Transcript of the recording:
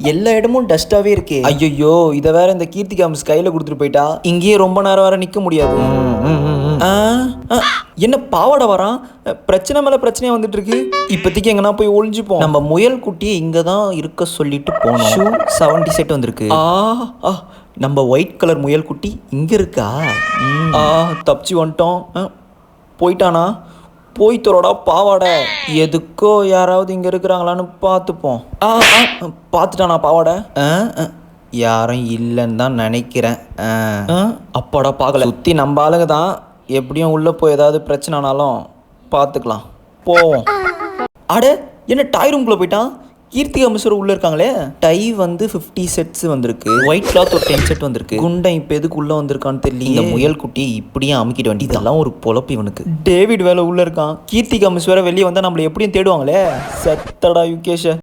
எல்லா இடமும் டஸ்டாவே இருக்கு. ஐயோ, இதை வேற இந்த கீர்த்திகா மிஸ் கையில கொடுத்துட்டு போயிட்டா. இங்கேயே ரொம்ப நேரம் வர நிக்க முடியாது. என்ன பாவாடை வரான்? பிரச்சனை மேல பிரச்சனையா வந்துட்டு இருக்கு. இப்போதைக்கு எங்கன்னா போய் ஒளிஞ்சுப்போம். நம்ம முயல் குட்டியை இங்க தான் இருக்க சொல்லிட்டு போனோம். ஷூ 70 செட் வந்திருக்கு. நம்ம ஒயிட் கலர் முயல் குட்டி இங்க இருக்கா? தப்பிச்சு வந்துட்டோம். போயிட்டானா? போய் தரோடா பாவாடை. எதுக்கோ யாராவது இங்க இருக்கிறாங்களான்னு பார்த்துப்போம். பார்த்துட்டானா பாவாடை? யாரும் இல்லைன்னு தான் நினைக்கிறேன். அப்பாடா பார்க்கல. சுற்றி நம்ம ஆளுங்க தான். எப்படியும் உள்ளே போய் ஏதாவது பிரச்சனை ஆனாலும் பார்த்துக்கலாம். போவோம். அட, என்ன டாய் ரூம்குள்ளே போயிட்டான்? கீர்த்திகா மிஸ்ஸர் உள்ளே இருக்காங்களே. டை வந்து 50 செட்ஸ் வந்திருக்கு. ஒயிட் கிளாத் ஒரு 10 செட் வந்திருக்கு. குண்டை இப்போ எதுக்கு உள்ளே வந்திருக்கான்னு தெரியல. இந்த முயல் குட்டியை இப்படியே அமுக்கிட்டு வேண்டியது. இதெல்லாம் ஒரு பொழப்பு இவனுக்கு. டேவிட் வேலை உள்ளே இருக்கான். கீர்த்திகா மிஸ் வேற வெளியே வந்தால் நம்மளை எப்படியும் தேடுவாங்களே. சத்தடா யுகேஷ.